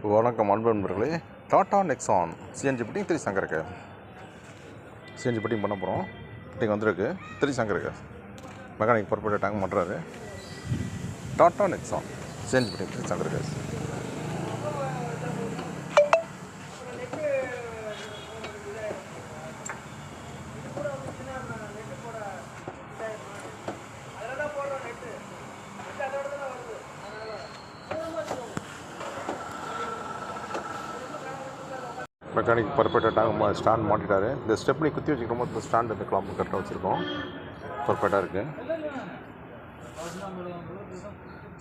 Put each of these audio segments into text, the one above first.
வணக்கம் அன்பு நண்பர்களே. டாடா நெக்ஸான் சிஎன்ஜி பிட்டிங் திருச்சங்கருக்கு சிஎன்ஜி பிட்டிங் பண்ண போகிறோம். பிட்டிங் வந்துருக்கு திருச்சங்கருக்கு. மெக்கானிக் பொறுப்பேற்ற டேங்க் பண்ணுறாரு. டாடா நெக்ஸான் சிஎன்ஜி பிட்டிங் திருச்சங்கருக்கு. மெக்கானிக் பர்ஃபெக்டாக டேங்க் ஸ்டாண்ட் மாட்டிட்டாரு. இந்த ஸ்டெப்னி குத்தி வச்சுக்கிற போது இந்த ஸ்டாண்ட் இந்த கிளாம்பு கரெக்டாக வச்சுருக்கோம். பர்ஃபெக்டாக இருக்குது.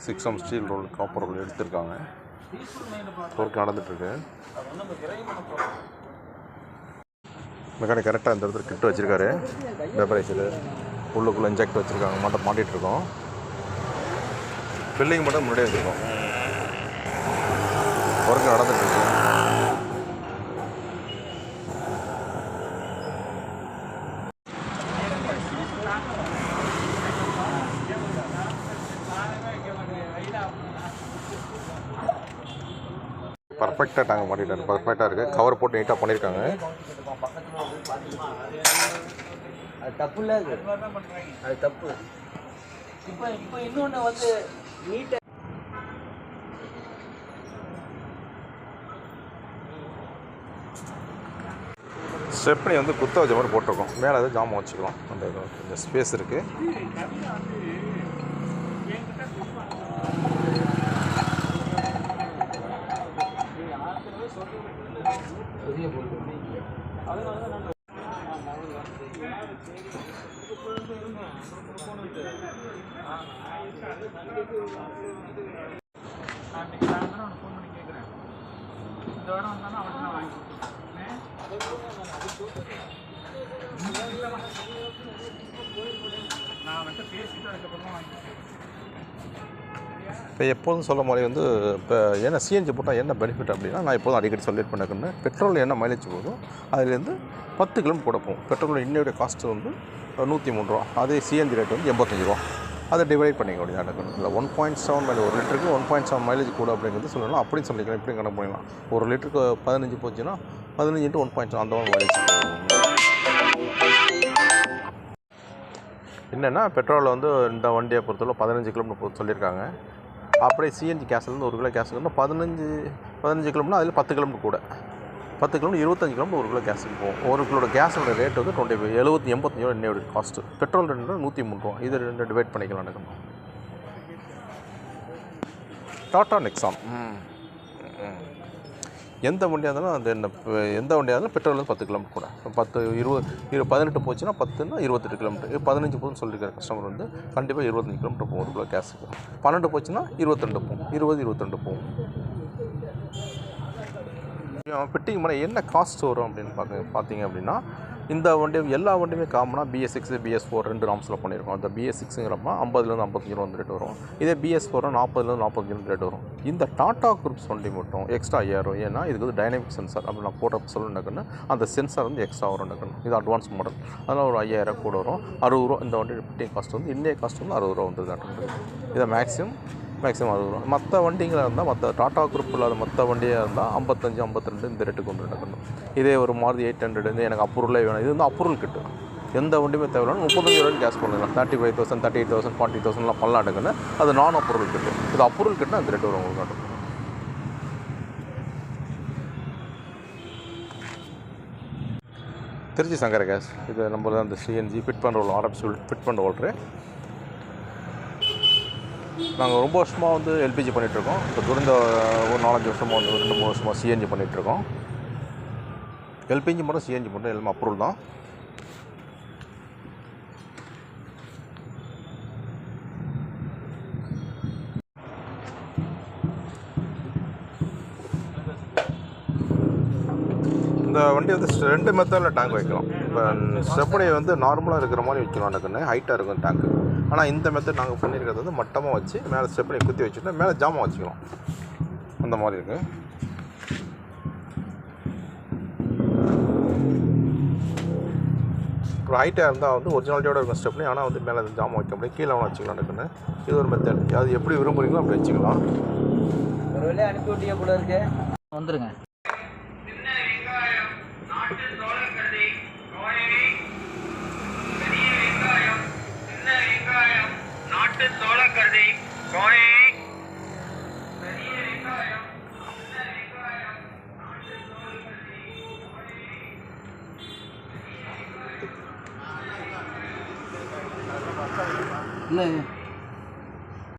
6M steel roll copper roll எடுத்துருக்காங்க. ஒர்க் நடந்துகிட்ருக்கு. மெக்கானிக் கரெக்டாக இந்த இடத்துல கிட்ட வச்சுருக்காரு. டெம்பரேச்சரு உள்ளுக்குள்ளே இன்ஜெக்ட் வச்சுருக்காங்க. மட்டும் மாட்டிகிட்ருக்கோம். ஃபில்லிங் மட்டும் முன்னாடியே வச்சுருக்கோம். ஒர்க் நடந்துகிட்ருக்கு. பர்ஃபெக்டாக டேங்க் மாட்டிட்டாரு. பர்ஃபெக்டாக இருக்குது. கவர் போட்டு நீட்டாக பண்ணியிருக்காங்க. அது தப்பு இல்லை, அது தப்பு. இப்போ இன்னொன்று வந்து நீட்டாக ஸ்டெப்னி வந்து குத்த வச்ச மாதிரி போட்டிருக்கோம். மேலே அது ஜாமான் வச்சுக்கலாம். அந்த கொஞ்சம் ஸ்பேஸ் இருக்குது. இப்போ எப்போதும் சொல்ல மாதிரி வந்து இப்போ என்ன சிஎன்ஜி போட்டால் என்ன பெனிஃபிட் அப்படின்னா, நான் எப்போதும் அடிக்கடி சொல்லிட்டு பண்ணக்குன்னு பெட்ரோல் என்ன மைலேஜ் போதும் அதுலேருந்து 10 கிலோமீட்டர் கூட போகும். பெட்ரோல் இன்னையோடைய காஸ்ட்டு வந்து 103 ரூபா. அதே சிஎன்ஜி ரேட் வந்து 85 ரூபா. அதை டிவைட் பண்ணிக்க முடியும். நடக்கணும் இல்லை 1.7 மைலேஜ், ஒரு லிட்டருக்கு 1.7 மைலேஜ் கூட அப்படிங்கிறது சொல்லலாம். அப்படின்னு சொல்லிக்கலாம். இப்படி கணக்கு பண்ணிக்கலாம். ஒரு லிட்டருக்கு 15 போச்சுன்னா 15 × 1.7 அந்த மாதிரி மைலேஜ். என்னென்னா பெட்ரோலில் வந்து இந்த வண்டியை பொறுத்தவரை 15 கிலோமீட்டர் சொல்லியிருக்காங்க. அப்படியே சிஎன்ஜி கேஸ்லேருந்து 1 கிலோ கேஸ் வந்து 15 கிலோமீட்டர், அதில் 10 கிலோமீட்டர் கூட 10 கிலோமீட்டர் 25 கிலோமீட்டர் 1 கிலோ கேஸுக்கு போகும். 1 கிலோட கேஸோட ரேட் வந்து 85 என்னோட காஸ்ட்டு. பெட்ரோல் ரேட் 103 ரூபா. இது ரெண்டு டிவைட் பண்ணிக்கலாம். எனக்கு டாடா நெக்ஸான் எந்த வண்டியாக இருந்தாலும் அந்த எந்த வண்டியாக இருந்தாலும் பெட்ரோல் வந்து 10 கிலோமீட்டர் கூட. 10 20 18 போச்சுன்னா 10ன்னா 28 கிலோமீட்டர். 15 போகுதுன்னு சொல்லியிருக்கிற கஸ்டமர் வந்து கண்டிப்பாக 25 கிலோமீட்டர் போகும் 1 கிலோ கேஸுக்கு. 12 போச்சுன்னா 22 போகும். 22 போகும். ஃபிட்டிங் பண்ண என்ன காஸ்ட் வரும் அப்படின்னு பார்த்தீங்க அப்படின்னா, இந்த வண்டியும் எல்லா வண்டியுமே காமனாக BS6 BS4 2 ராம்ஸில் பண்ணியிருக்கோம். அந்த BS6ங்கிறப்ப 50லேருந்து 55 ரூபா ரேட் வரும். இதே BS4 40லேருந்து 45 ரேட் வரும். இந்த டாடா குரூப்ஸ் வண்டி மட்டும் எக்ஸ்ட்ரா 5000. ஏன்னா இதுக்கு வந்து டைனமிக் சென்சார் அப்படி நான் போட்டப்போ சொல்லணுன்னு அந்த சென்சார் வந்து எக்ஸ்ட்ரா வரும். இது அட்வான்ஸ் மாடல். அதனால் ஒரு 5000 கூட வரும். 60 ரூபா. இந்த வண்டி ஃபிட்டிங் காஸ்ட் வந்து இன்றைய காஸ்ட் வந்து 60 ரூபா வந்துருது. இதை மேக்ஸிமம் 60 ரூபா. மற்ற வண்டிங்களாக இருந்தால், மற்ற டாடா குரூப் இல்லாத மற்ற வண்டியாக இருந்தால் 55 52 இந்த ரேட்டுக்கு கொண்டு நடக்கணும். இதே ஒரு மாருதி 800 வந்து எனக்கு அப்ரூவலே வேணும். இது வந்து அப்ரூவல் கிட்டு. எந்த வண்டியுமே தேவையில்லை. 35 ரூபாய்க்கு கேஸ் பண்ணலாம். 35,000 38,000 40,000 பண்ணலாம் எடுக்குன்னு. அது நான் அப்ரூவல் கிட்டு. இது அப்ரூவல் கிட்டுனா அந்த ரேட்டு வரும் உங்களுக்கு. திருச்சி சங்கர கேஸ். இது நம்ம அந்த சிஎன்ஜி ஃபிட் பண்ணுற ஆர்எஃப்சி ஃபிட் பண்ணுற ஓல்ட்ரு. நாங்கள் ரொம்ப வருஷமாக வந்து எல்பிஜி பண்ணிகிட்ருக்கோம். இப்போ குறைந்த ஒரு 4-5 வருஷமாக வந்து 2-3 வருஷமாக சிஎன்ஜி பண்ணிகிட்ருக்கோம். எல்பிஜி மட்டும் சிஎன்ஜி மட்டும் எல்லாமே அப்ரூவல் தான். இந்த வண்டி வந்து 2 மெத்தடில் டேங்க் வைக்கலாம். இப்போ ஸ்டெப்னி வந்து நார்மலாக இருக்கிற மாதிரி வைக்கணும். எனக்குன்னு ஹைட்டாக இருக்கும் டேங்க்கு. ஆனால் இந்த மெத்தட் நாங்கள் பண்ணியிருக்கிறது வந்து மட்டமாக வச்சு மேலே ஸ்டெப்னி குத்தி வச்சுட்டு மேலே ஜாமான் வச்சுக்கலாம். அந்த மாதிரி இருக்குது. ஒரு ஹைட்டாக இருந்தால் வந்து ஒரிஜினாலிட்டியோட இருக்கும் ஸ்டெப்னி. ஆனால் வந்து மேலே ஜாமான் வைக்க முடியும். கீழே வச்சுக்கலாம். எனக்குன்னு இது ஒரு மெத்தட். அது எப்படி விரும்புகிறீங்களோ அப்படி வச்சுக்கலாம். ஒரு வேலையை அனுப்பி விட்டீங்க போல இருக்கு. வந்துருங்க. நாட்டு சோளக்கருதி கோழி இல்லை